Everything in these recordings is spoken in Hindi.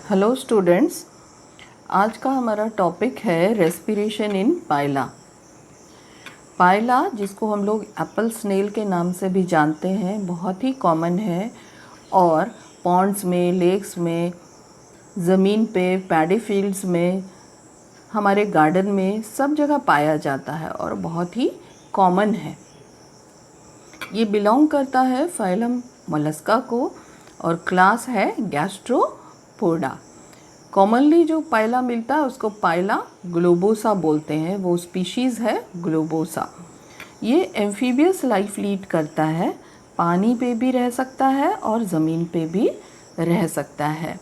हेलो स्टूडेंट्स, आज का हमारा टॉपिक है रेस्पिरेशन इन पायला। पायला, जिसको हम लोग एप्पल स्नेल के नाम से भी जानते हैं, बहुत ही कॉमन है और पॉन्ड्स में, लेक्स में, ज़मीन पे, पैडी फील्ड्स में, हमारे गार्डन में सब जगह पाया जाता है और बहुत ही कॉमन है। ये बिलोंग करता है फाइलम मोलस्का को और क्लास है गैस्ट्रोपोडा। कॉमनली जो पायला मिलता है उसको पायला ग्लोबोसा बोलते हैं, वो स्पीशीज़ है ग्लोबोसा। ये एम्फीबियस लाइफ लीड करता है, पानी पे भी रह सकता है और ज़मीन पे भी रह सकता है।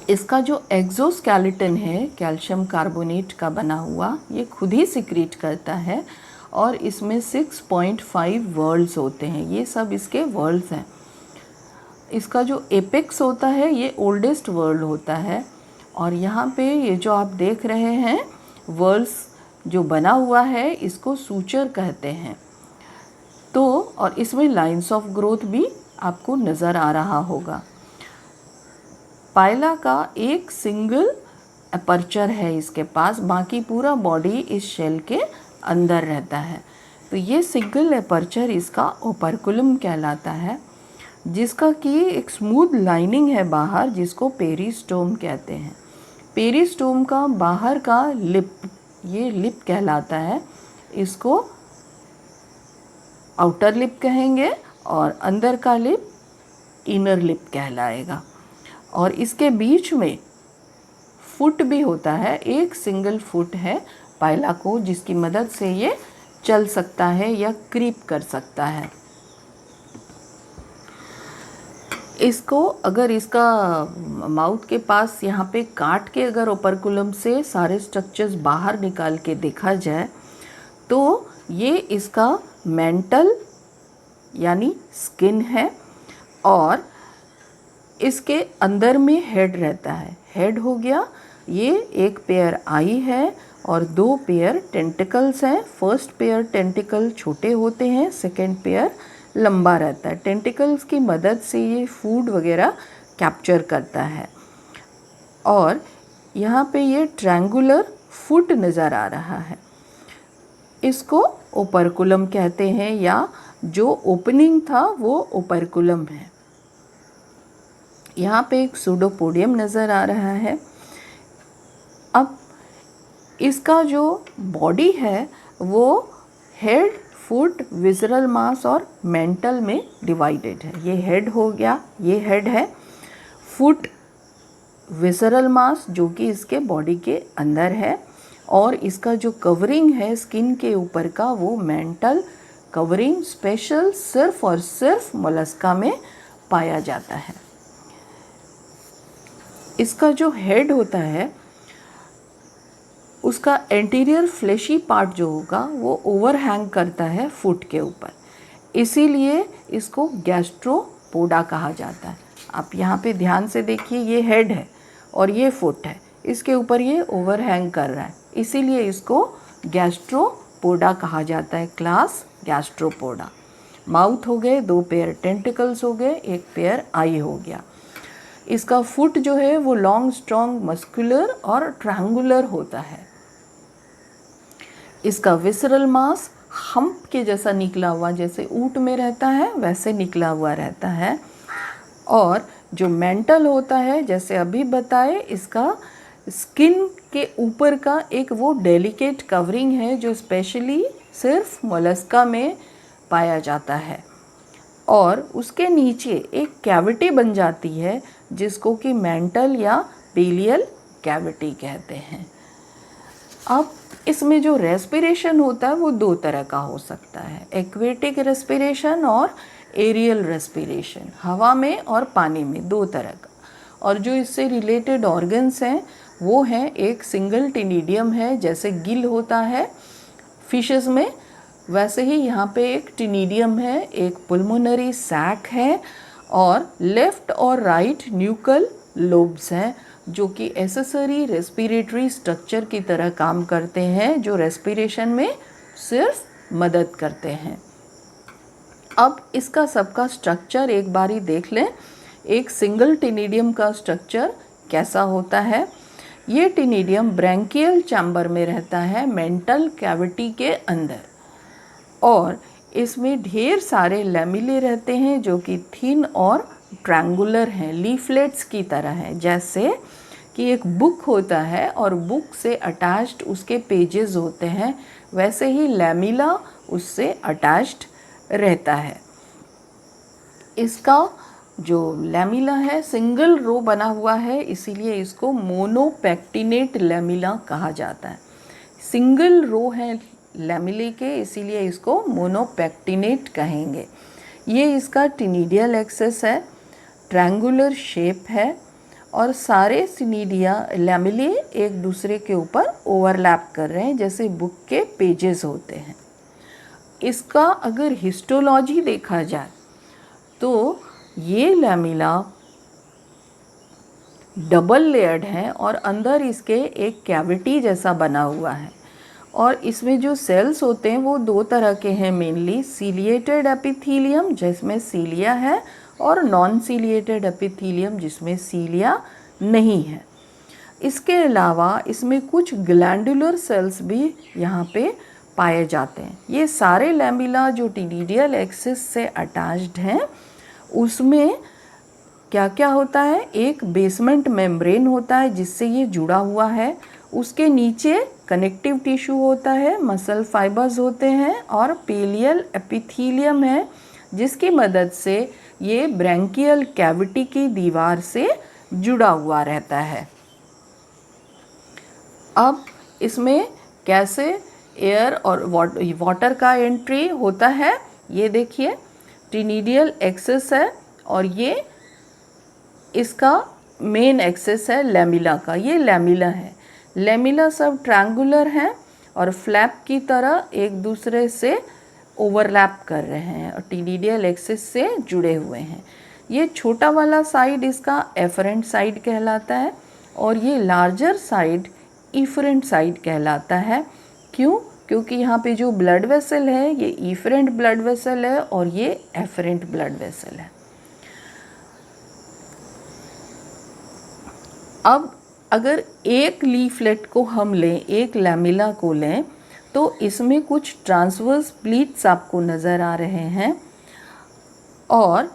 इसका जो एक्सोस्केलेटन है कैल्शियम कार्बोनेट का बना हुआ, ये खुद ही सिक्रीट करता है और इसमें 6.5 वर्ल्ड्स होते हैं। ये सब इसके वर्ल्ड्स हैं। इसका जो एपेक्स होता है ये ओल्डेस्ट वर्ल्ड होता है और यहाँ पे ये जो आप देख रहे हैं वर्ल्ड्स जो बना हुआ है इसको सूचर कहते हैं। तो और इसमें लाइंस ऑफ ग्रोथ भी आपको नज़र आ रहा होगा। पायला का एक सिंगल अपर्चर है इसके पास, बाकी पूरा बॉडी इस शेल के अंदर रहता है। तो ये सिंगल अपर्चर इसका ओपर्कुलम कहलाता है, जिसका कि एक स्मूथ लाइनिंग है बाहर, जिसको पेरिस्टोम कहते हैं। पेरिस्टोम का बाहर का लिप, ये लिप कहलाता है, इसको आउटर लिप कहेंगे और अंदर का लिप इनर लिप कहलाएगा। और इसके बीच में फुट भी होता है, एक सिंगल फुट है पायला को, जिसकी मदद से ये चल सकता है या क्रीप कर सकता है। इसको अगर इसका माउथ के पास यहाँ पे काट के अगर ओपर्कुलम से सारे स्ट्रक्चर्स बाहर निकाल के देखा जाए तो ये इसका मेंटल यानी स्किन है और इसके अंदर में हेड रहता है। हेड हो गया, ये एक पेयर आई है और दो पेयर टेंटिकल्स हैं। फर्स्ट पेयर टेंटिकल छोटे होते हैं, सेकेंड पेयर लंबा रहता है। टेंटिकल्स की मदद से ये फूड वगैरह कैप्चर करता है। और यहाँ पे ये ट्रायंगुलर फुट नज़र आ रहा है, इसको ओपर्कुलम कहते हैं, या जो ओपनिंग था वो ओपर्कुलम है। यहाँ पे एक सूडोपोडियम नज़र आ रहा है। अब इसका जो बॉडी है वो हेड, फुट, विजरल मास और मेंटल में डिवाइडेड है। ये हेड हो गया, ये हेड है। फुट, विजरल मास जो कि इसके बॉडी के अंदर है, और इसका जो कवरिंग है स्किन के ऊपर का वो मेंटल कवरिंग स्पेशल सिर्फ और सिर्फ मोलस्का में पाया जाता है। इसका जो हेड होता है उसका एंटीरियर फ्लैशी पार्ट जो होगा वो ओवरहैंग करता है फुट के ऊपर, इसीलिए इसको गैस्ट्रोपोडा कहा जाता है। आप यहाँ पे ध्यान से देखिए, ये हेड है और ये फुट है, इसके ऊपर ये ओवरहैंग कर रहा है, इसीलिए इसको गैस्ट्रोपोडा कहा जाता है, क्लास गैस्ट्रोपोडा। माउथ हो गए, दो पेयर टेंटिकल्स हो गए, एक पेयर आई हो गया। इसका फुट जो है वो लॉन्ग, स्ट्रॉन्ग, मस्कुलर और ट्रायंगुलर होता है। इसका विसरल मास हम्प के जैसा निकला हुआ, जैसे ऊंट में रहता है वैसे निकला हुआ रहता है। और जो मेंटल होता है, जैसे अभी बताए, इसका स्किन के ऊपर का एक वो डेलिकेट कवरिंग है जो स्पेशली सिर्फ मोलस्का में पाया जाता है, और उसके नीचे एक कैविटी बन जाती है जिसको कि मेंटल या बेलियल कैविटी कहते हैं। अब इसमें जो रेस्पिरेशन होता है वो दो तरह का हो सकता है, एक्वेटिक रेस्पिरेशन और एरियल रेस्पिरेशन, हवा में और पानी में, दो तरह का। और जो इससे रिलेटेड ऑर्गन्स हैं वो हैं, एक सिंगल टिनिडियम है, जैसे गिल होता है फिशेस में, वैसे ही यहाँ पे एक टिनिडियम है, एक पुल्मोनरी सैक है, और लेफ़्ट और राइट न्यूकल लोब्स हैं जो कि एसेसरी रेस्पिरेटरी स्ट्रक्चर की तरह काम करते हैं, जो रेस्पिरेशन में सिर्फ मदद करते हैं। अब इसका सबका स्ट्रक्चर एक बारी देख लें एक सिंगल टिनिडियम का स्ट्रक्चर कैसा होता है। ये टिनिडियम ब्रैंकियल चैम्बर में रहता है, मेंटल कैविटी के अंदर, और इसमें ढेर सारे लैमिले रहते हैं जो कि थिन और ट्रायंगुलर हैं, लीफलेट्स की तरह हैं। जैसे कि एक बुक होता है और बुक से अटैच्ड उसके पेजेस होते हैं, वैसे ही लैमिला उससे अटैच्ड रहता है। इसका जो लैमिला है सिंगल रो बना हुआ है, इसीलिए इसको मोनोपेक्टिनेट लैमिला कहा जाता है। सिंगल रो है लैमिले के, इसीलिए इसको मोनोपेक्टिनेट कहेंगे। ये इसका टिनिडियल एक्सेस है, ट्रायंगुलर शेप है, और सारे सिनिडिया लैमिले एक दूसरे के ऊपर ओवरलैप कर रहे हैं जैसे बुक के पेजेस होते हैं। इसका अगर हिस्टोलॉजी देखा जाए तो ये लैमिला डबल लेयर्ड है और अंदर इसके एक कैविटी जैसा बना हुआ है, और इसमें जो सेल्स होते हैं वो दो तरह के हैं मेनली, सीलिएटेड एपिथेलियम जिसमें सीलिया है और नॉन सीलिएटेड एपिथेलियम जिसमें सीलिया नहीं है। इसके अलावा इसमें कुछ ग्लैंडुलर सेल्स भी यहाँ पे पाए जाते हैं। ये सारे लैमिला जो टिनिडियल एक्सिस से अटैच्ड हैं उसमें क्या क्या होता है, एक बेसमेंट मेम्ब्रेन होता है जिससे ये जुड़ा हुआ है, उसके नीचे कनेक्टिव टिश्यू होता है, मसल फाइबर्स होते हैं, और पेलियल एपिथेलियम है जिसकी मदद से ये ब्रैंकियल कैविटी की दीवार से जुड़ा हुआ रहता है। अब इसमें कैसे एयर और वाटर का एंट्री होता है, ये देखिए टिनिडियल एक्सेस है और ये इसका मेन एक्सेस है लैमिला का। ये लैमिला है, लैमिला सब ट्रायंगुलर हैं और फ्लैप की तरह एक दूसरे से ओवरलैप कर रहे हैं और टिनिडियल एक्सिस से जुड़े हुए हैं। ये छोटा वाला साइड इसका एफरेंट साइड कहलाता है और ये लार्जर साइड इफरेंट साइड कहलाता है। क्यों? क्योंकि यहाँ पे जो ब्लड वेसल है ये इफरेंट ब्लड वेसल है और ये एफरेंट ब्लड वेसल है। अब अगर एक लीफलेट को हम लें, एक लैमिला को लें, तो इसमें कुछ ट्रांसवर्स प्लीट्स आपको नज़र आ रहे हैं और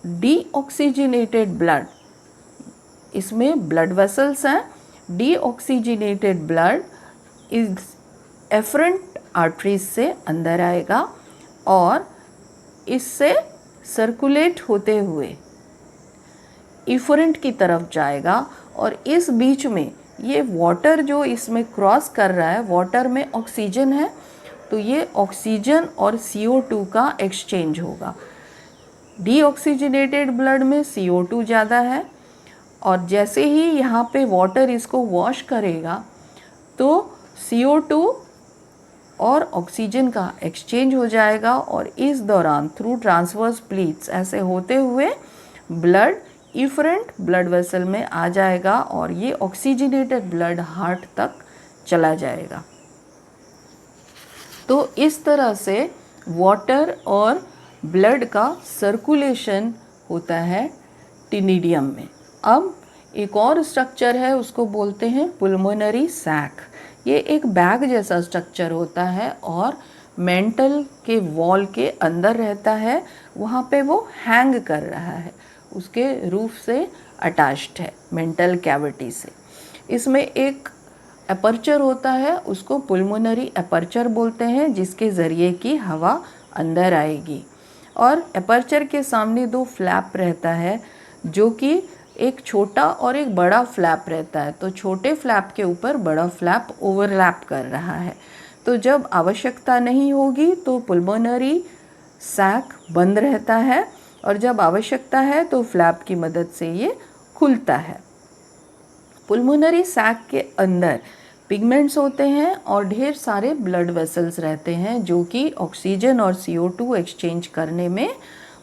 डीऑक्सीजनेटेड ब्लड, इसमें ब्लड वेसल्स हैं। डीऑक्सीजनेटेड ब्लड इस एफरेंट आर्टरीज से अंदर आएगा और इससे सर्कुलेट होते हुए इफरेंट की तरफ जाएगा, और इस बीच में ये वाटर जो इसमें क्रॉस कर रहा है, वाटर में ऑक्सीजन है, तो ये ऑक्सीजन और CO2 का एक्सचेंज होगा। डीऑक्सीजनेटेड ब्लड में CO2 ज़्यादा है और जैसे ही यहाँ पे वाटर इसको वॉश करेगा तो CO2 और ऑक्सीजन का एक्सचेंज हो जाएगा और इस दौरान थ्रू ट्रांसवर्स प्लीट्स ऐसे होते हुए ब्लड इफरेंट ब्लड वेसल में आ जाएगा और ये ऑक्सीजनेटेड ब्लड हार्ट तक चला जाएगा। तो इस तरह से वाटर और ब्लड का सर्कुलेशन होता है टिनिडियम में। अब एक और स्ट्रक्चर है, उसको बोलते हैं पुल्मोनरी सैक। ये एक बैग जैसा स्ट्रक्चर होता है और मेंटल के वॉल के अंदर रहता है, वहाँ पे वो हैंग कर रहा है, उसके रूफ से अटैच्ड है मेंटल कैविटी से। इसमें एक एपर्चर होता है, उसको पुल्मोनरी एपर्चर बोलते हैं, जिसके ज़रिए की हवा अंदर आएगी। और एपर्चर के सामने दो फ्लैप रहता है, जो कि एक छोटा और एक बड़ा फ्लैप रहता है। तो छोटे फ्लैप के ऊपर बड़ा फ्लैप ओवरलैप कर रहा है, तो जब आवश्यकता नहीं होगी तो पुल्मोनरी सैक बंद रहता है और जब आवश्यकता है तो फ्लैप की मदद से ये खुलता है। पुल्मोनरी सैक के अंदर पिगमेंट्स होते हैं और ढेर सारे ब्लड वेसल्स रहते हैं जो कि ऑक्सीजन और CO2 एक्सचेंज करने में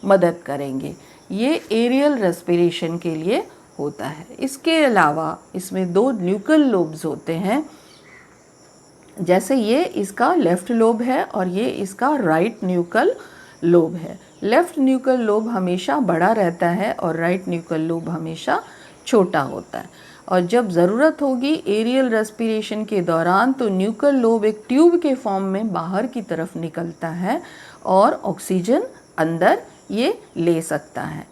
मदद करेंगे। ये एरियल रेस्पिरेशन के लिए होता है। इसके अलावा इसमें दो न्यूकल लोब्स होते हैं, जैसे ये इसका लेफ़्ट लोब है और ये इसका राइट न्यूकल लोब है। लेफ़्ट न्यूकल लोब हमेशा बड़ा रहता है और राइट न्यूकल लोब हमेशा छोटा होता है। और जब ज़रूरत होगी एरियल रेस्पिरेशन के दौरान तो न्यूकल लोब एक ट्यूब के फॉर्म में बाहर की तरफ निकलता है और ऑक्सीजन अंदर ये ले सकता है।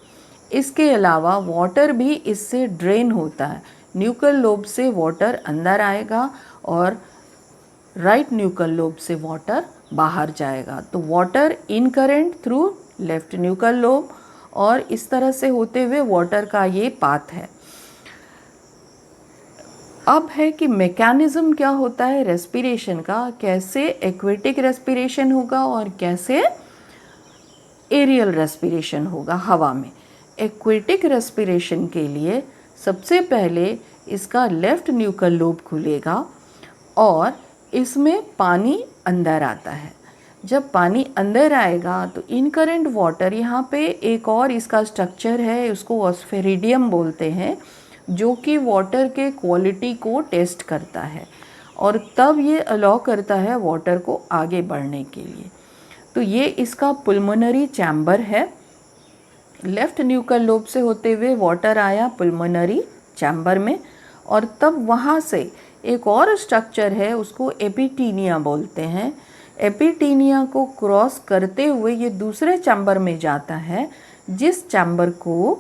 इसके अलावा वाटर भी इससे ड्रेन होता है। न्यूकल लोब से वाटर अंदर आएगा और राइट न्यूकल लोब से वाटर बाहर जाएगा। तो water in current through left nuchal lobe, और इस तरह से होते हुए वाटर का ये पाथ है। अब है कि मैकेनिज्म क्या होता है रेस्पिरेशन का, कैसे एक्वेटिक रेस्पिरेशन होगा और कैसे एरियल रेस्पिरेशन होगा हवा में। एक्वेटिक रेस्पिरेशन के लिए सबसे पहले इसका लेफ्ट न्यूकल लोब खुलेगा और इसमें पानी अंदर आता है। जब पानी अंदर आएगा तो इनकरेंट वाटर, यहाँ पे एक और इसका स्ट्रक्चर है, उसको ऑस्फेरिडियम बोलते हैं, जो कि वाटर के क्वालिटी को टेस्ट करता है और तब ये अलाउ करता है वाटर को आगे बढ़ने के लिए। तो ये इसका पुल्मोनरी चैम्बर है। लेफ्ट न्यूकल लोब से होते हुए वाटर आया पुल्मोनरी चैम्बर में और तब वहाँ से एक और स्ट्रक्चर है, उसको एपिटीनिया बोलते हैं। एपिटीनिया को क्रॉस करते हुए ये दूसरे चैम्बर में जाता है, जिस चैम्बर को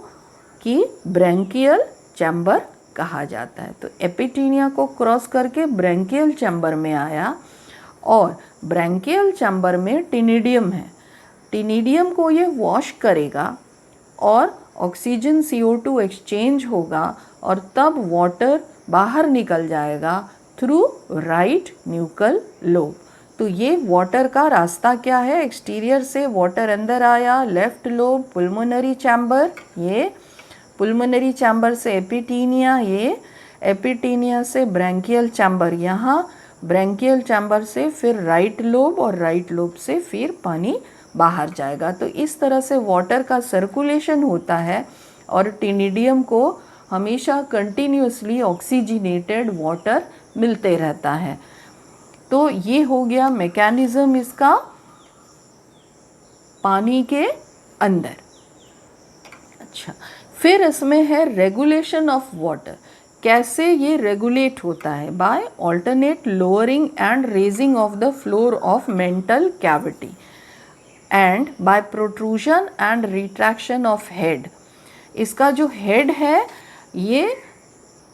कि ब्रैंकियल चैम्बर कहा जाता है। तो एपिटीनिया को क्रॉस करके ब्रैंकियल चैम्बर में आया और ब्रैंकियल चैम्बर में टिनिडियम है। टिनिडियम को ये वॉश करेगा और ऑक्सीजन CO2 एक्सचेंज होगा और तब वाटर बाहर निकल जाएगा थ्रू राइट न्यूकल लोब। तो ये वाटर का रास्ता क्या है, एक्सटीरियर से वाटर अंदर आया, लेफ्ट लोब पुल्मोनरी चैम्बर, ये पुल्मोनरी चैम्बर से एपिटीनिया, ये एपिटीनिया से ब्रैंकियल चैम्बर, यहाँ ब्रैंकियल चैम्बर से फिर राइट लोब और राइट लोब से फिर पानी बाहर जाएगा। तो इस तरह से वाटर का सर्कुलेशन होता है और टिनिडियम को हमेशा कंटिन्यूसली ऑक्सीजनेटेड वाटर मिलते रहता है। तो ये हो गया मैकेनिज्म इसका पानी के अंदर। अच्छा, फिर इसमें है रेगुलेशन ऑफ वाटर। कैसे ये रेगुलेट होता है, by alternate lowering and raising of the floor of mental cavity and by protrusion and retraction of head. इसका जो हेड है ये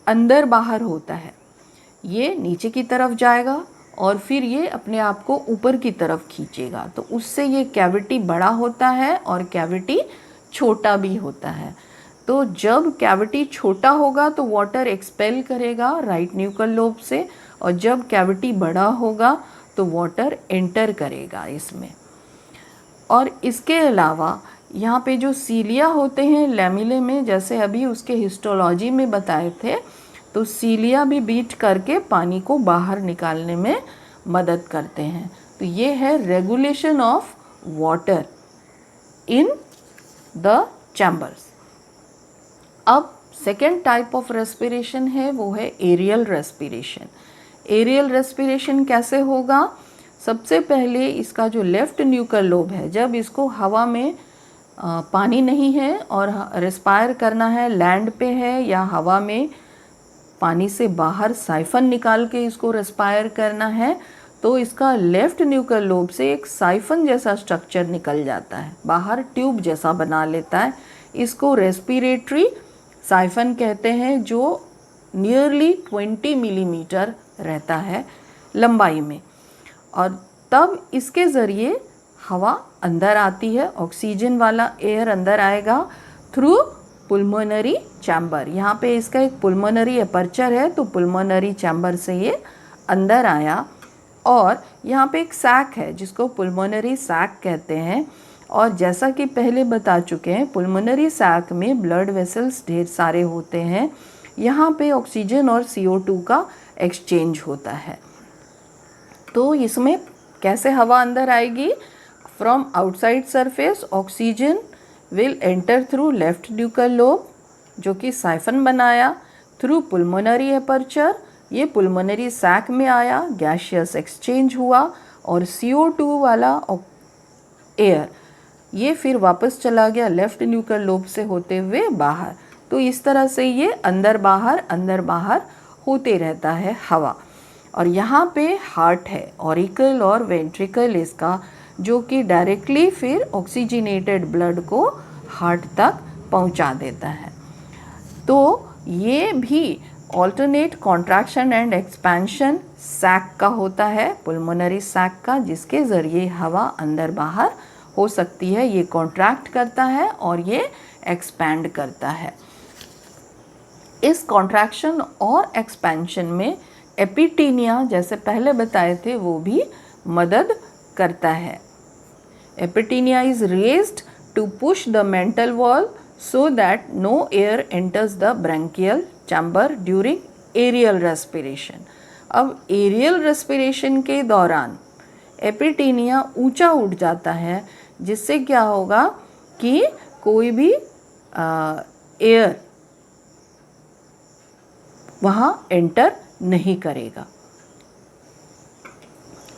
अंदर बाहर होता है, ये नीचे की तरफ जाएगा और फिर ये अपने आप को ऊपर की तरफ खींचेगा, तो उससे ये कैविटी बड़ा होता है और कैविटी छोटा भी होता है। तो जब कैविटी छोटा होगा तो वाटर एक्सपेल करेगा राइट न्यूकल लोब से, और जब कैविटी बड़ा होगा तो वाटर एंटर करेगा इसमें। और इसके अलावा यहाँ पे जो सीलिया होते हैं लैमिले में, जैसे अभी उसके हिस्टोलॉजी में बताए थे, तो सीलिया भी बीट करके पानी को बाहर निकालने में मदद करते हैं। तो ये है regulation of water in the chambers. अब सेकेंड टाइप ऑफ रेस्पिरेशन है, वो है एरियल रेस्पिरेशन। एरियल रेस्पिरेशन कैसे होगा, सबसे पहले इसका जो लेफ्ट न्यूकल लोब है, जब इसको हवा में पानी नहीं है और रेस्पायर करना है, लैंड पे है या हवा में पानी से बाहर साइफन निकाल के इसको रेस्पायर करना है, तो इसका लेफ्ट न्यूकल लोब से एक साइफन जैसा स्ट्रक्चर निकल जाता है, बाहर ट्यूब जैसा बना लेता है। इसको रेस्पिरेटरी साइफन कहते हैं, जो नियरली 20 मिलीमीटर रहता है लंबाई में, और तब इसके ज़रिए हवा अंदर आती है, ऑक्सीजन वाला एयर अंदर आएगा थ्रू पुल्मोनरी चैम्बर। यहाँ पे इसका एक पुल्मोनरी अपर्चर है, तो पुल्मोनरी चैम्बर से ये अंदर आया और यहाँ पे एक सैक है जिसको पुल्मोनरी सैक कहते हैं। और जैसा कि पहले बता चुके हैं, पुल्मोनरी सैक में ब्लड वेसल्स ढेर सारे होते हैं, यहाँ पे ऑक्सीजन और CO2 का एक्सचेंज होता है। तो इसमें कैसे हवा अंदर आएगी, from outside surface oxygen will enter through left nuchal lobe, जो कि साइफन बनाया, थ्रू पुल्मोनरी अपर्चर, ये पुल्मोनरी सैक में आया, गैशियस एक्सचेंज हुआ और CO2 वाला एयर ये फिर वापस चला गया लेफ्ट न्यूक्लियर लोब से होते हुए बाहर। तो इस तरह से ये अंदर बाहर होते रहता है हवा। और यहाँ पे हार्ट है, ऑरिकल और वेंट्रिकल इसका, जो कि डायरेक्टली फिर ऑक्सीजनेटेड ब्लड को हार्ट तक पहुँचा देता है। तो ये भी alternate contraction and expansion sac का होता है, पुल्मोनरी सैक का, जिसके ज़रिए हवा अंदर बाहर हो सकती है। ये कॉन्ट्रैक्ट करता है और ये एक्सपैंड करता है। इस कॉन्ट्रैक्शन और एक्सपेंशन में एपिटीनिया, जैसे पहले बताए थे, वो भी मदद करता है। एपिटीनिया is raised to push the mental wall so that no air enters the bronchial chamber during aerial respiration। अब एरियल रेस्पिरेशन के दौरान एपिटीनिया ऊंचा उठ जाता है, जिससे क्या होगा कि कोई भी एयर वहाँ एंटर नहीं करेगा।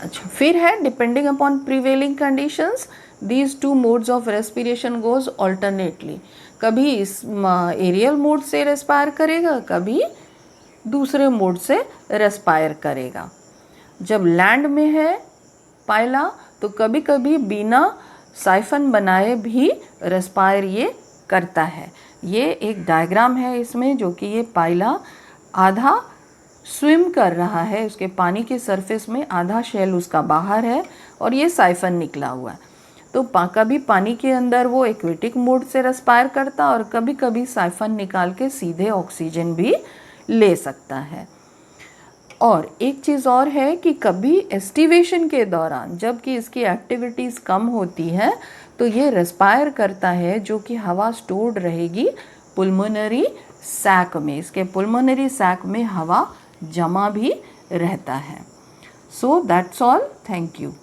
अच्छा, फिर है depending upon prevailing conditions these two modes of respiration goes alternately. कभी इस एरियल मोड से रेस्पायर करेगा, कभी दूसरे मोड से रेस्पायर करेगा। जब लैंड में है पायला तो कभी कभी बिना साइफन बनाए भी रेस्पायर ये करता है। ये एक डायग्राम है इसमें, जो कि ये पायला आधा स्विम कर रहा है, उसके पानी के सरफेस में आधा शेल उसका बाहर है और ये साइफन निकला हुआ है। तो कभी पानी के अंदर वो एक्वेटिक मोड से रेस्पायर करता और कभी कभी साइफन निकाल के सीधे ऑक्सीजन भी ले सकता है। और एक चीज़ और है कि कभी एस्टिवेशन के दौरान, जबकि इसकी एक्टिविटीज़ कम होती है, तो ये रेस्पायर करता है, जो कि हवा स्टोर्ड रहेगी पुल्मोनरी सैक में। इसके पुल्मोनरी सैक में हवा जमा भी रहता है। So that's all, thank you.